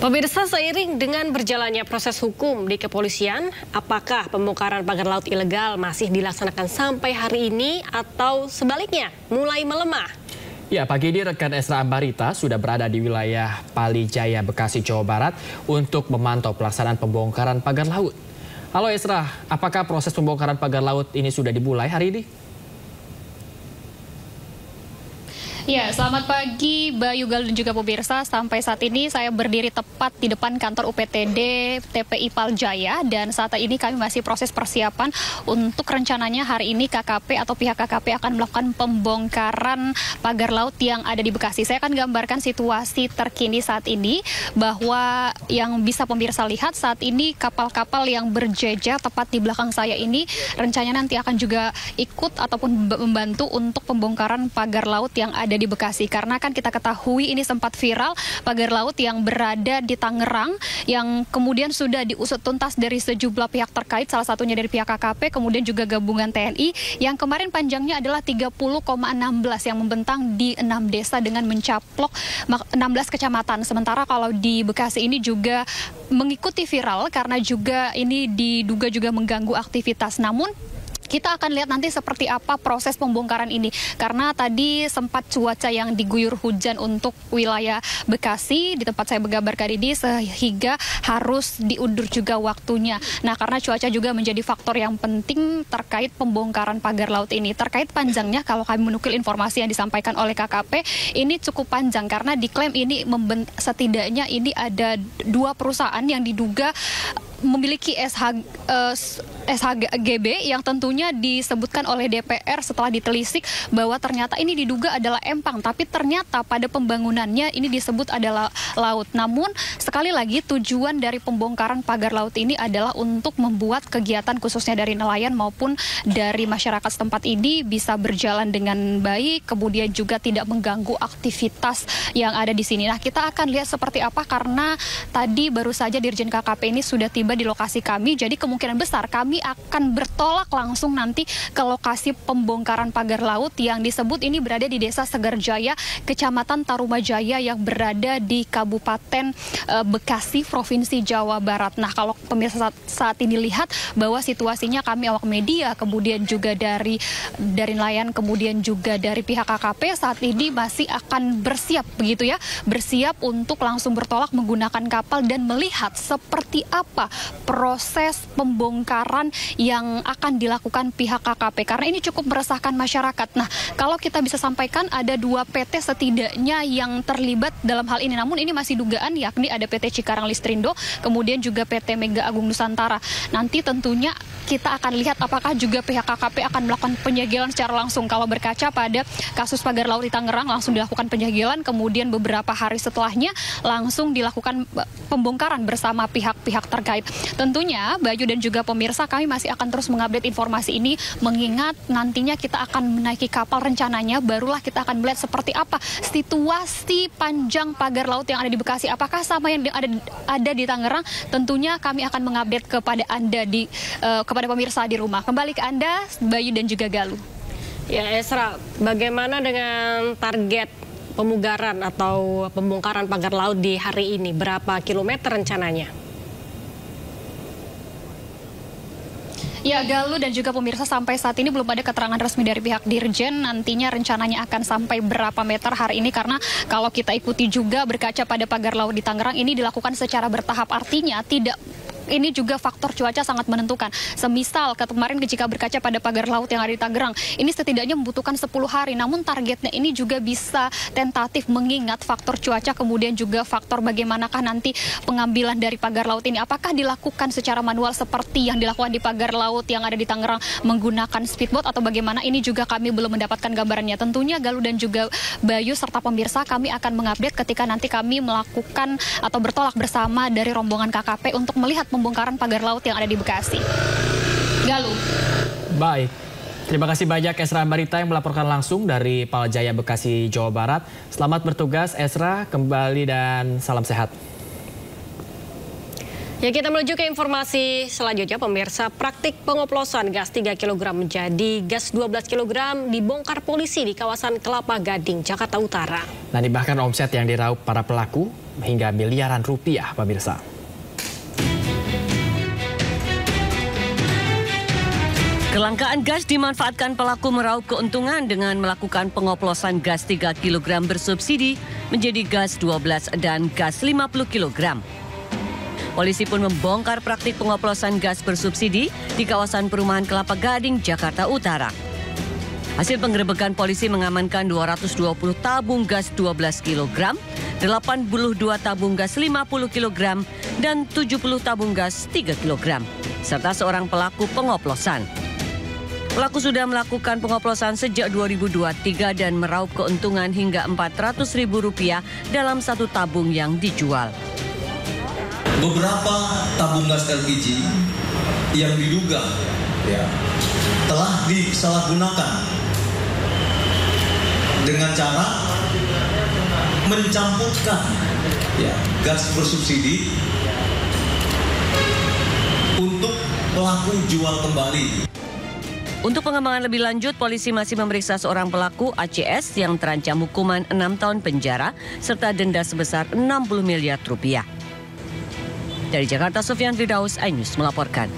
Pemirsa, seiring dengan berjalannya proses hukum di kepolisian, apakah pembongkaran pagar laut ilegal masih dilaksanakan sampai hari ini atau sebaliknya mulai melemah? Ya, pagi ini rekan Esra Ambarita sudah berada di wilayah Palijaya, Bekasi, Jawa Barat untuk memantau pelaksanaan pembongkaran pagar laut. Halo Esra, apakah proses pembongkaran pagar laut ini sudah dimulai hari ini? Ya, selamat pagi Bayu, Gal dan juga pemirsa. Sampai saat ini saya berdiri tepat di depan kantor UPTD TPI Palijaya dan saat ini kami masih proses persiapan untuk rencananya hari ini KKP atau pihak KKP akan melakukan pembongkaran pagar laut yang ada di Bekasi. Saya akan gambarkan situasi terkini saat ini bahwa yang bisa pemirsa lihat saat ini kapal-kapal yang berjejer tepat di belakang saya ini rencananya nanti akan juga ikut ataupun membantu untuk pembongkaran pagar laut yang ada di Bekasi, karena kan kita ketahui ini sempat viral pagar laut yang berada di Tangerang yang kemudian sudah diusut tuntas dari sejumlah pihak terkait, salah satunya dari pihak KKP, kemudian juga gabungan TNI yang kemarin panjangnya adalah 30,16 yang membentang di 6 desa dengan mencaplok 16 kecamatan. Sementara kalau di Bekasi ini juga mengikuti viral karena juga ini diduga juga mengganggu aktivitas. Namun kita akan lihat nanti seperti apa proses pembongkaran ini. Karena tadi sempat cuaca yang diguyur hujan untuk wilayah Bekasi di tempat saya menggambarkan ini sehingga harus diundur juga waktunya. Nah, karena cuaca juga menjadi faktor yang penting terkait pembongkaran pagar laut ini. Terkait panjangnya, kalau kami menukil informasi yang disampaikan oleh KKP, ini cukup panjang karena diklaim ini setidaknya ini ada 2 perusahaan yang diduga memiliki SHGB yang tentunya disebutkan oleh DPR setelah ditelisik bahwa ternyata ini diduga adalah empang, tapi ternyata pada pembangunannya ini disebut adalah laut. Namun sekali lagi tujuan dari pembongkaran pagar laut ini adalah untuk membuat kegiatan khususnya dari nelayan maupun dari masyarakat setempat ini bisa berjalan dengan baik, kemudian juga tidak mengganggu aktivitas yang ada di sini. Nah, kita akan lihat seperti apa karena tadi baru saja Dirjen KKP ini sudah tiba di lokasi kami, jadi kemungkinan besar kami akan bertolak langsung nanti ke lokasi pembongkaran pagar laut yang disebut ini berada di Desa Segarjaya, Kecamatan Tarumajaya yang berada di Kabupaten Bekasi, Provinsi Jawa Barat. Nah, kalau pemirsa saat ini lihat bahwa situasinya kami awak media, kemudian juga dari nelayan, kemudian juga dari pihak KKP saat ini masih akan bersiap begitu ya, bersiap untuk langsung bertolak menggunakan kapal dan melihat seperti apa proses pembongkaran yang akan dilakukan pihak KKP karena ini cukup meresahkan masyarakat. Nah, kalau kita bisa sampaikan ada 2 PT setidaknya yang terlibat dalam hal ini, namun ini masih dugaan, yakni ada PT Cikarang Listrindo, kemudian juga PT Mega Agung Nusantara. Nanti tentunya kita akan lihat apakah juga pihak KKP akan melakukan penyegelan secara langsung. Kalau berkaca pada kasus pagar laut di Tangerang langsung dilakukan penyegelan, kemudian beberapa hari setelahnya langsung dilakukan pembongkaran bersama pihak-pihak terkait. Tentunya Bayu dan juga pemirsa, kami masih akan terus mengupdate informasi ini mengingat nantinya kita akan menaiki kapal rencananya, barulah kita akan melihat seperti apa situasi panjang pagar laut yang ada di Bekasi. Apakah sama yang ada di Tangerang? Tentunya kami akan mengupdate kepada Anda kepada pemirsa di rumah. Kembali ke Anda, Bayu dan juga Galuh. Ya, Esra, bagaimana dengan target pemugaran atau pembongkaran pagar laut di hari ini? Berapa kilometer rencananya? Ya, Galuh dan juga pemirsa, sampai saat ini belum ada keterangan resmi dari pihak Dirjen nantinya rencananya akan sampai berapa meter hari ini, karena kalau kita ikuti juga berkaca pada pagar laut di Tangerang ini dilakukan secara bertahap, artinya tidak. Ini juga faktor cuaca sangat menentukan. Semisal kemarin jika berkaca pada pagar laut yang ada di Tangerang, ini setidaknya membutuhkan 10 hari. Namun targetnya ini juga bisa tentatif mengingat faktor cuaca, kemudian juga faktor bagaimanakah nanti pengambilan dari pagar laut ini. Apakah dilakukan secara manual seperti yang dilakukan di pagar laut yang ada di Tangerang menggunakan speedboat atau bagaimana? Ini juga kami belum mendapatkan gambarannya. Tentunya Galuh dan juga Bayu serta pemirsa, kami akan mengupdate ketika nanti kami melakukan atau bertolak bersama dari rombongan KKP untuk melihat pembongkaran pagar laut yang ada di Bekasi. Galuh. Baik. Terima kasih banyak Esra Ambarita yang melaporkan langsung dari Palijaya, Bekasi, Jawa Barat. Selamat bertugas Esra, kembali dan salam sehat. Ya, kita menuju ke informasi selanjutnya, pemirsa. Praktik pengoplosan gas 3 kg menjadi gas 12 kg dibongkar polisi di kawasan Kelapa Gading, Jakarta Utara. Nah, bahkan omset yang diraup para pelaku hingga miliaran rupiah, pemirsa. Kelangkaan gas dimanfaatkan pelaku meraup keuntungan dengan melakukan pengoplosan gas 3 kg bersubsidi menjadi gas 12 dan gas 50 kg. Polisi pun membongkar praktik pengoplosan gas bersubsidi di kawasan perumahan Kelapa Gading, Jakarta Utara. Hasil penggerebekan polisi mengamankan 220 tabung gas 12 kg, 82 tabung gas 50 kg, dan 70 tabung gas 3 kg, serta seorang pelaku pengoplosan. Pelaku sudah melakukan pengoplosan sejak 2023 dan meraup keuntungan hingga Rp400.000 dalam satu tabung yang dijual. Beberapa tabung gas LPG yang diduga telah disalahgunakan dengan cara mencampurkan gas bersubsidi untuk pelaku jual kembali. Untuk pengembangan lebih lanjut, polisi masih memeriksa seorang pelaku ACS yang terancam hukuman 6 tahun penjara serta denda sebesar Rp60 miliar. Dari Jakarta, Sofyan Firdaus, iNews melaporkan.